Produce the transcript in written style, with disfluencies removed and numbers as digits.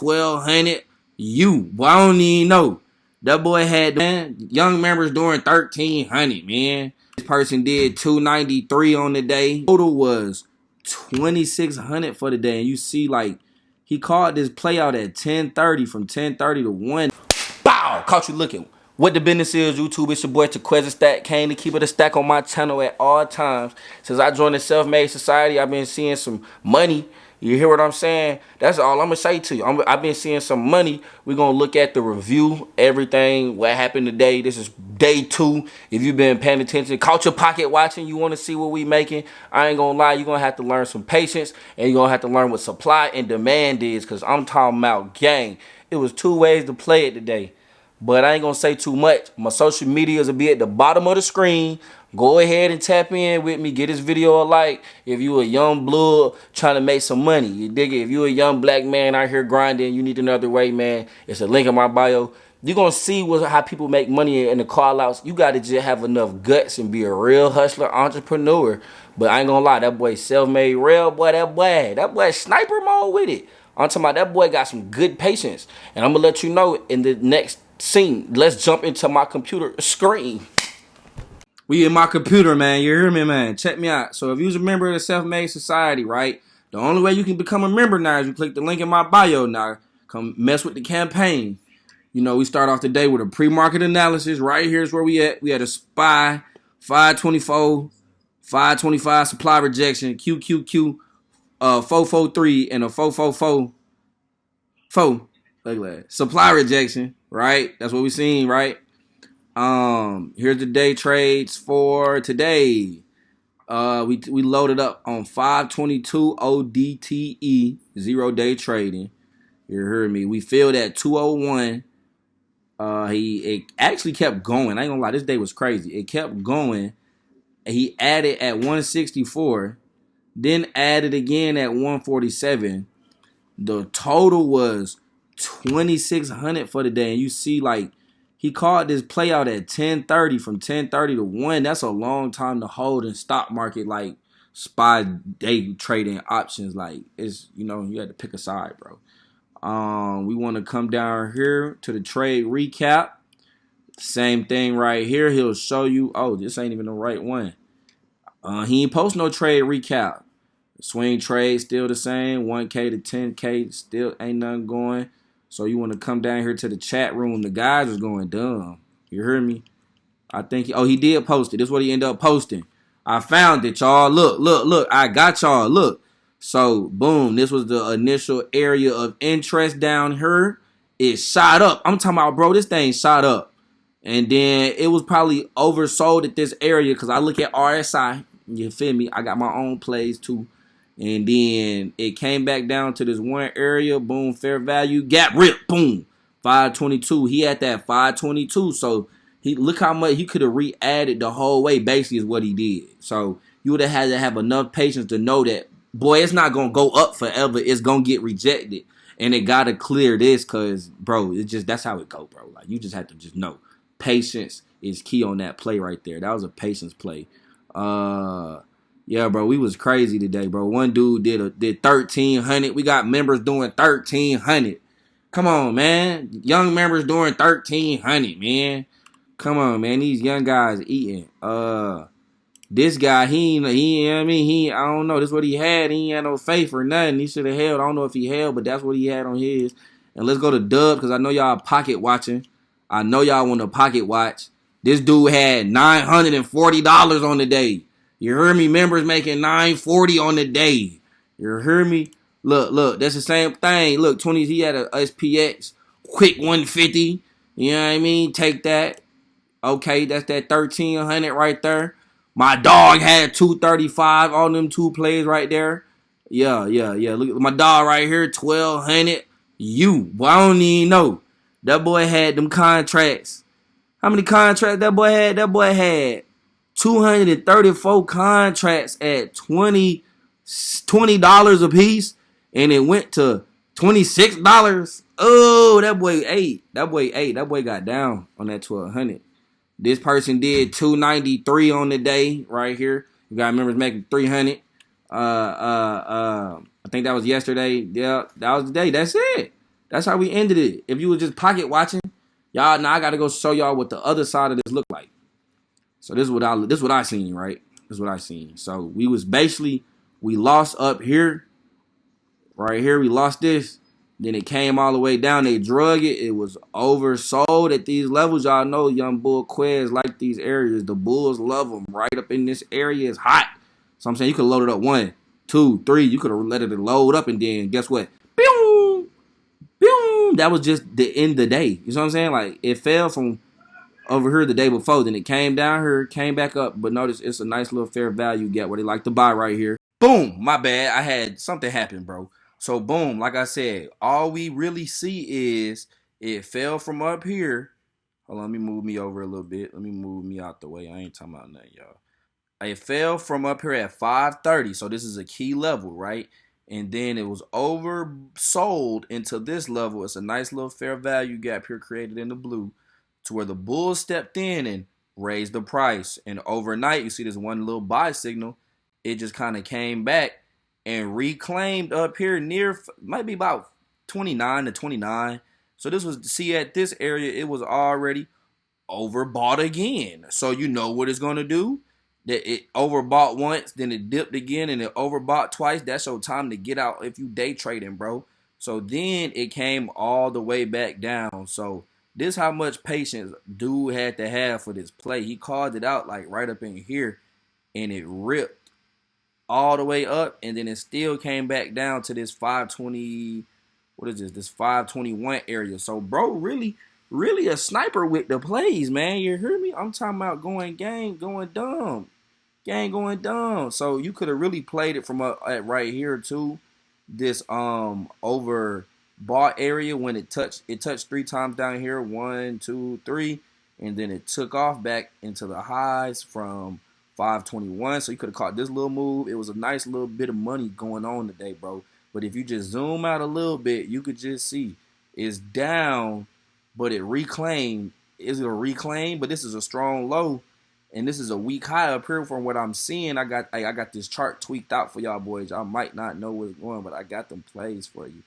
1,200. Boy, I don't even know. That boy had, man, young members doing 1,300, man. This person did 293 on the day. Total was 2,600 for the day. And you see, like, he called this play out at 10:30, from 10:30 to 1. Bow! Caught you looking. What the business is, YouTube? It's your boy TequezughStack. Came to keep it a stack on my channel at all times. Since I joined the SelfMade Society, I've been seeing some money. You hear what I'm saying? That's all I'm going to say to you. I've been seeing some money. We're going to look at the review, everything, what happened today. This is day 2. If you've been paying attention, caught your pocket watching, you want to see what we making, I ain't going to lie, you're going to have to learn some patience, and you're going to have to learn what supply and demand is, because I'm talking about gang. It was 2 ways to play it today. But I ain't going to say too much. My social medias will be at the bottom of the screen. Go ahead and tap in with me. Get this video a like. If you a young blood trying to make some money, you dig it? If you a young black man out here grinding, you need another way, man. It's a link in my bio. You're going to see how people make money in the callouts. You got to just have enough guts and be a real hustler, entrepreneur. But I ain't going to lie, that boy self-made real, boy, that boy sniper mode with it. I'm talking about that boy got some good patience. And I'm going to let you know in the next scene. Let's jump into my computer screen. We in my computer, man. You hear me, man? Check me out. So if you're a member of the SelfMade Society, right? The only way you can become a member now is you click the link in my bio now. Come mess with the campaign. You know, we start off the day with a pre-market analysis. Right here's where we at. We had a SPY, 524, 525 supply rejection, QQQ, 443, and a 444. Look at that. Supply rejection, right? That's what we seen, right? Here's the day trades for today. We loaded up on 522 ODTE, 0-day trading. You heard me. We filled at 201. It actually kept going. I ain't gonna lie, this day was crazy. It kept going. He added at 164, then added again at 147. The total was 2,600 for the day. And you see, like, he called this play out at 10:30, from 10:30 to 1. That's a long time to hold in stock market, like SPY day trading options. Like, it's, you know, you had to pick a side, bro. We want to come down here to the trade recap. Same thing right here. He'll show you, oh, this ain't even the right one. He ain't post no trade recap. Swing trade still the same. 1K to 10K still ain't nothing going. So you want to come down here to the chat room. The guys is going dumb. You heard me? I think, he did post it. This is what he ended up posting. I found it, y'all. Look. I got y'all. Look. So, boom. This was the initial area of interest down here. It shot up. I'm talking about, bro, this thing shot up. And then it was probably oversold at this area because I look at RSI. You feel me? I got my own plays too. And then it came back down to this one area. Boom, fair value. Gap rip. Boom. 522. He had that 522. So look how much he could have re-added the whole way, basically, is what he did. So you would have had to have enough patience to know that, boy, it's not going to go up forever. It's going to get rejected. And it got to clear this because, bro, that's how it go, bro. Like, you just have to just know. Patience is key on that play right there. That was a patience play. Yeah, bro, we was crazy today, bro. One dude did 1,300. We got members doing 1,300. Come on, man. Young members doing 1,300, man. Come on, man. These young guys eating. This guy, I don't know. This is what he had. He ain't had no faith or nothing. He should have held. I don't know if he held, but that's what he had on his. And let's go to Dub, because I know y'all pocket watching. I know y'all want to pocket watch. This dude had $940 on the day. You heard me? Members making $940 on the day. You heard me? Look. That's the same thing. Look, 20. He had a SPX. Quick 150. You know what I mean? Take that. Okay, that's that 1,300 right there. My dog had 235 on them 2 plays right there. Yeah. Look at my dog right here, 1,200. Boy, I don't even know. That boy had them contracts. How many contracts that boy had? That boy had 234 contracts at $20 a piece, and it went to $26. Oh, that boy ate. That boy got down on that 1,200. This person did 293 on the day right here. You got members making 300. I think that was yesterday. Yeah, that was the day. That's it. That's how we ended it. If you was just pocket watching, y'all, now I gotta go show y'all what the other side of this look like. So this is what I seen, right? This is what I seen. So we was basically, we lost up here, right here. We lost this. Then it came all the way down. They drug it. It was oversold at these levels. Y'all know young bull quez like these areas. The bulls love them. Right up in this area is hot. So I'm saying you could load it up 1, 2, 3. You could have let it load up, and then guess what? Boom, boom. That was just the end of the day. You know what I'm saying? Like it fell from over here the day before. Then it came down here, came back up. But notice it's a nice little fair value gap where they like to buy right here. Boom. My bad. I had something happen, bro. So boom, like I said, all we really see is it fell from up here. Hold on, let me move me over a little bit. Let me move me out the way. I ain't talking about nothing, y'all. It fell from up here at 530. So this is a key level, right? And then it was oversold into this level. It's a nice little fair value gap here created in the blue to where the bulls stepped in and raised the price. And overnight, you see this one little buy signal. It just kind of came back and reclaimed up here near, might be about 29 to 29. So this was, see, at this area, it was already overbought again. So you know what it's going to do? That it overbought once, then it dipped again, and it overbought twice. That's your time to get out if you day trading, bro. So then it came all the way back down. So this how much patience dude had to have for this play. He called it out like right up in here, and it ripped all the way up, and then it still came back down to this 520. What is this? This 521 area. So, bro, really a sniper with the plays, man. You hear me? I'm talking about going gang, going dumb. Gang going dumb. So you could have really played it from at right here too. This over bought area when it touched 3 times down here. 1, 2, 3. And then it took off back into the highs from 521. So you could have caught this little move. It was a nice little bit of money going on today, bro. But if you just zoom out a little bit, you could just see it's down, but it reclaimed. Is it a reclaim? But this is a strong low, and this is a weak high up here from what I'm seeing. I got this chart tweaked out for y'all boys. Y'all might not know what's going, but I got them plays for you.